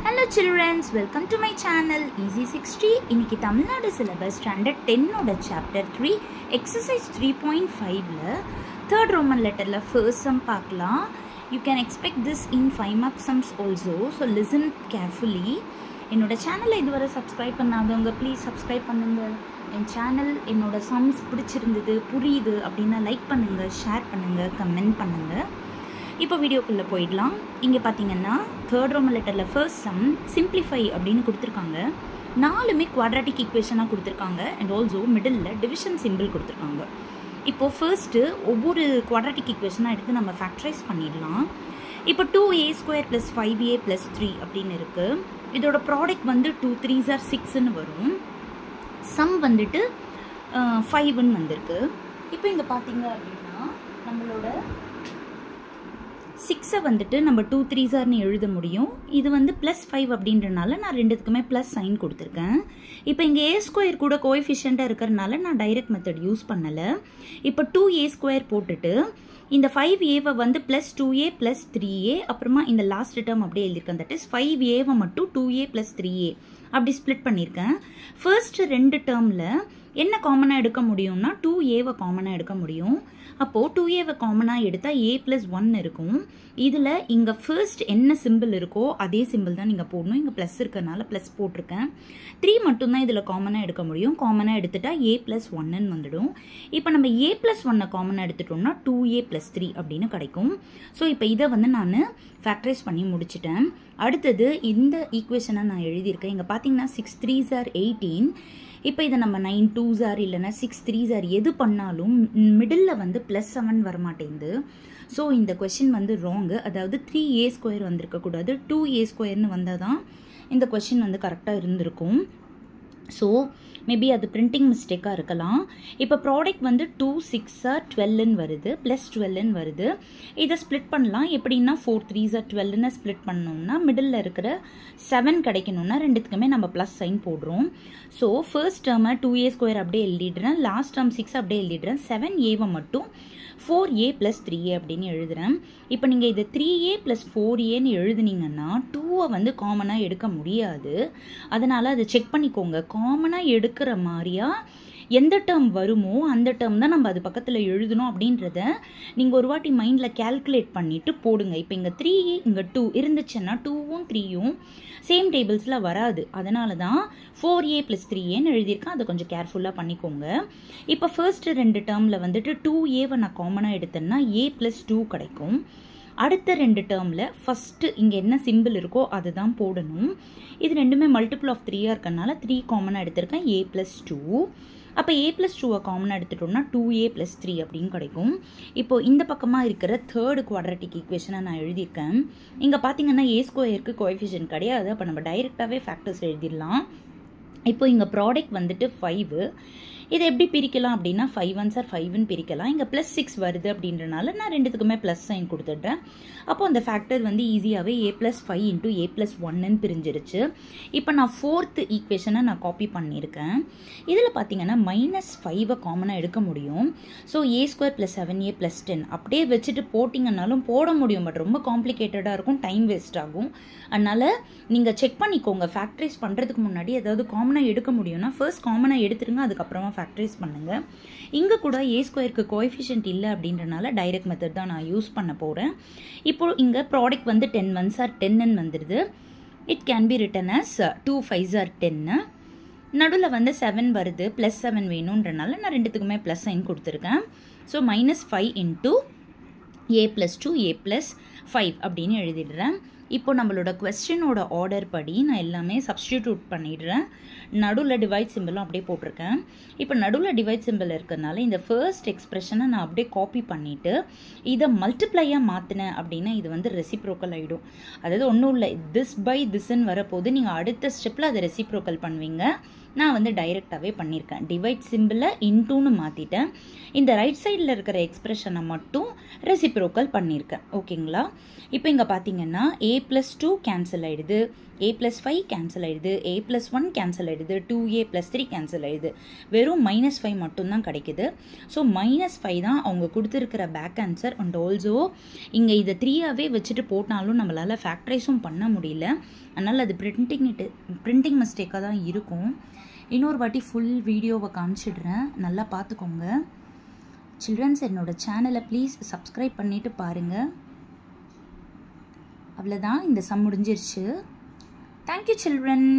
Hello children, welcome to my channel Easy 60. இன்னைக்கு Tamil Nadu syllabus standard 10 ஓட chapter 3 exercise 3.5ல third Roman letterல first sum பார்க்கலாம். You can expect this in 5 mark sums also, so listen carefully. என்னோட சேனலை இதுவரை subscribe பண்ணாதவங்க please subscribe பண்ணுங்க. என் channel என்னோட sums பிடிச்சிருந்தது புரியுது அப்படின்னா லைக் பண்ணுங்க, ஷேர் பண்ணுங்க, கமெண்ட் பண்ணுங்க. இப்போ வீடியோக்குள்ளே போயிடலாம். இங்கே பார்த்தீங்கன்னா தேர்ட் ரோமன் லெட்டரில் ஃபர்ஸ்ட் சம் சிம்பிளிஃபை அப்படின்னு கொடுத்துருக்காங்க. 4மே குவாட்ராட்டிக் ஈக்குவேஷனாக கொடுத்துருக்காங்க and also middle division simple கொடுத்துருக்காங்க. இப்போது ஃபர்ஸ்ட்டு ஒவ்வொரு குவாட்ராட்டிக் ஈக்குவேஷனாக எடுத்து நம்ம ஃபேக்டரைஸ் பண்ணிடலாம். இப்போ 2a² + 5a + 3 அப்படின்னு இருக்குது. இதோட ப்ராடக்ட் வந்து 2 3s are 6ன்னு வரும். சம் வந்துட்டு 5ன்னு வந்திருக்கு. இப்போ இங்கே பார்த்தீங்க அப்படின்னா நம்மளோட 6 வந்துட்டு நம்ம 2 3s are எழுத முடியும். இது வந்து +5 அப்படின்றனால நான் ரெண்டுத்துக்குமே ப்ளஸ் சைன் கொடுத்துருக்கேன். இப்போ இங்கே a² கூட கோஎஃபிஷியண்ட்டாக இருக்கிறதுனால நான் டைரக்ட் மெத்தட் யூஸ் பண்ணலை. இப்போ 2a² போட்டுட்டு இந்த 5a வந்து +2a + 3a அப்புறமா இந்த லாஸ்ட் டேர்ம் அப்படியே எழுதியிருக்கேன். தட் இஸ் 5a மட்டும் 2a + 3a அப்படி ஸ்ப்ளிட் பண்ணியிருக்கேன். ஃபர்ஸ்ட் 2 டேர்மில் என்ன காமனாக எடுக்க முடியும்னா 2a காமனாக எடுக்க முடியும். அப்போது 2a காமனாக எடுத்தால் a + 1 இருக்கும். இதில் இங்கே ஃபர்ஸ்ட் என்ன சிம்பிள் இருக்கோ அதே சிம்பிள் தான் நீங்கள் போடணும். இங்கே ப்ளஸ் இருக்கிறதுனால ப்ளஸ் போட்டிருக்கேன். 3 மட்டும்தான் இதில் காமனாக எடுக்க முடியும். காமனாக எடுத்துட்டா a + 1ன்னு வந்துடும். இப்போ நம்ம a + 1 காமனாக எடுத்துட்டோம்னா 2a + 3 அப்படின்னு கிடைக்கும். ஸோ இப்போ இதை வந்து நான் ஃபேக்டரைஸ் பண்ணி முடிச்சிட்டேன். அடுத்தது இந்த ஈக்குவேஷனை நான் எழுதியிருக்கேன். இங்கே பார்த்தீங்கன்னா 6 3s are 18. இப்போ இதை நம்ம 9 2s are இல்லைன்னா 6 3s are எது பண்ணாலும் மிடில் வந்து +7 வரமாட்டேங்குது. ஸோ இந்த கொஷின் வந்து ராங்கு. அதாவது 3a² வந்திருக்கக்கூடாது, 2a² வந்தால் தான் இந்த கொஷின் வந்து கரெக்டாக இருந்திருக்கும். ஸோ மேபி அது பிரிண்டிங் மிஸ்டேக்காக இருக்கலாம். இப்போ ப்ராடக்ட் வந்து 2 6s are 12ன்னு வருது, +12ன்னு வருது. இதை ஸ்ப்ளிட் பண்ணலாம். எப்படின்னா 4 3s are 12ன்னு ஸ்ப்ளிட் பண்ணோம்னா மிடில் இருக்கிற 7 கிடைக்கணும்னா ரெண்டுத்துக்குமே நம்ம ப்ளஸ் சைன் போடுறோம். ஸோ ஃபர்ஸ்ட் டேர்மை 2a² அப்படியே எழுதிடுறேன், லாஸ்ட் டேர்ம் 6 அப்படியே எழுதிடுறேன். 7a மட்டும் 4a + 3a அப்படின்னு எழுதுகிறேன். இப்போ நீங்கள் இதை 3a + 4aன்னு எழுதுனீங்கன்னா 2 வந்து காமனாக எடுக்க முடியாது. அதனால் அதை செக் பண்ணிக்கோங்க. காமனாக எடுக்கிற மாதிரியா எந்த டேர்ம் வருமோ அந்த டேர்ம் தான் நம்ம அது பக்கத்தில் எழுதணும் அப்படின்றத நீங்கள் ஒரு வாட்டி மைண்டில் கேல்குலேட் பண்ணிவிட்டு போடுங்க. இப்போ இங்கே 3 இங்கே 2 இருந்துச்சுன்னா 2ம் 3ம் சேம் டேபிள்ஸில் வராது. அதனால தான் 4a + 3aன்னு எழுதியிருக்கேன். அதை கொஞ்சம் கேர்ஃபுல்லாக பண்ணிக்கோங்க. இப்போ ஃபர்ஸ்ட் 2 டேர்மில் வந்துட்டு 2a நான் காமனாக எடுத்தேன்னா a + 2 கிடைக்கும். அடுத்த 2 டேர்மில் ஃபஸ்ட்டு இங்கே என்ன சிம்பிள் இருக்கோ அதுதான் போடணும். இது ரெண்டுமே மல்டிபிள் ஆஃப் 3 இருக்கனால 3 காமனாக எடுத்திருக்கேன், a + 2. அப்போ a + 2 காமனாக எடுத்துட்டோம்னா 2a + 3 அப்படின்னு கிடைக்கும். இப்போ இந்த பக்கமாக இருக்கிற தேர்டு குவாட்ராட்டிக் ஈக்குவேஷனை நான் எழுதியிருக்கேன். இங்கே பார்த்தீங்கன்னா a² கோஎஃபிஷியன்ட் கிடையாது. அப்போ நம்ம டைரெக்டாகவே ஃபேக்டர்ஸ் எழுதிடலாம். இப்போ இங்கே ப்ராடக்ட் வந்துட்டு 5. இதை எப்படி பிரிக்கலாம் அப்படின்னா 5 1s are 5ன்னு பிரிக்கலாம். இங்கே +6 வருது அப்படின்றனால நான் ரெண்டுத்துக்குமே ப்ளஸ் சைன் கொடுத்துட்றேன். அப்போ அந்த ஃபேக்டர் வந்து ஈஸியாகவே a + 5 × a + 1ன்னு பிரிஞ்சிருச்சு. இப்போ நான் 4th ஈக்குவேஷனை நான் காப்பி பண்ணியிருக்கேன். இதில் பார்த்தீங்கன்னா -5 காமனாக எடுக்க முடியும். ஸோ a² + 7a + 10 அப்படியே வச்சுட்டு போட்டிங்கன்னாலும் போட முடியும். பட் ரொம்ப காம்ப்ளிகேட்டடாக இருக்கும், டைம் வேஸ்ட் ஆகும். அதனால் நீங்கள் செக் பண்ணிக்கோங்க. ஃபேக்டரைஸ் பண்ணுறதுக்கு முன்னாடி ஏதாவது காமனாக எடுக்க முடியும்னா ஃபர்ஸ்ட் காமனாக எடுத்துருங்க, அதுக்கப்புறமா ஃபேக்டரைஸ் பண்ணுங்கள். இங்கே கூட a² கோஎஃபிஷியன்ட் இல்லை அப்படின்றனால டைரக்ட் மெத்தட் தான் நான் யூஸ் பண்ண போகிறேன். இப்போ இங்கே ப்ராடக்ட் வந்து 10 1s are 10ன்னு வந்துடுது. It can be written as 2 5s are 10. நடுவில் வந்து 7 வருது, +7 வேணுன்றனால நான் ரெண்டுத்துக்குமே ப்ளஸ் சைன் கொடுத்துருக்கேன். ஸோ -5 × a + 2 a + 5 அப்படின்னு எழுதிடுறேன். இப்போ நம்மளோட கொஸ்டினோட ஆர்டர் படி நான் எல்லாமே சப்ஸ்டிடியூட் பண்ணிடுறேன். நடுவில் டிவைட் சிம்பிளும் அப்படியே போட்டிருக்கேன். இப்போ நடுவில் டிவைட் சிம்பிள் இருக்கிறதுனால இந்த ஃபர்ஸ்ட் எக்ஸ்பிரஷனை நான் அப்படியே காப்பி பண்ணிவிட்டு இதை மல்டிப்ளையாக மாற்றினேன் அப்படின்னா இது வந்து ரெசிப்ரோக்கல் ஆகிடும். அதாவது ஒன்றும் இல்லை, திஸ் பை திஸ்ன்னு வரப்போது நீங்கள் அடுத்த ஸ்டெப்பில் அதை ரெசிப்ரோக்கல் பண்ணுவீங்க. நான் வந்து டைரெக்டாகவே பண்ணியிருக்கேன். டிவைட் சிம்பிளை இன்டூன்னு மாற்றிட்டேன். இந்த ரைட் சைடில் இருக்கிற எக்ஸ்பிரஷனை மட்டும் ரெசிப்ரோக்கல் பண்ணியிருக்கேன். ஓகேங்களா? இப்போ இங்கே பார்த்தீங்கன்னா a+2 கேன்சல் ஆகிடுது, a+5 கேன்சல் ஆகிடுது, a+1 கேன்சல் ஆகிடுது, 2a+3 கேன்சல் ஆகிடுது. வெறும் -5 மட்டும்தான் கிடைக்குது. ஸோ -5 தான் அவங்க கொடுத்துருக்கிற பேக் ஆன்சர். அண்ட் ஆல்சோ இங்கே இதை 3ஆகவே வச்சுட்டு போட்டாலும் நம்மளால் ஃபேக்டரைஸும் பண்ண முடியல. அதனால் அது பிரிண்டிங் மிஸ்டேக்காக தான் இருக்கும். இன்னொரு வாட்டி ஃபுல் வீடியோவை காமிச்சிடுறேன், நல்லா பார்த்துக்கோங்க. சில்ட்ரன்ஸ், என்னோடய சேனலை ப்ளீஸ் சப்ஸ்கிரைப் பண்ணிவிட்டு பாருங்கள். அவ்வளோதான், இந்த சம் முடிஞ்சிருச்சு. Thank you children.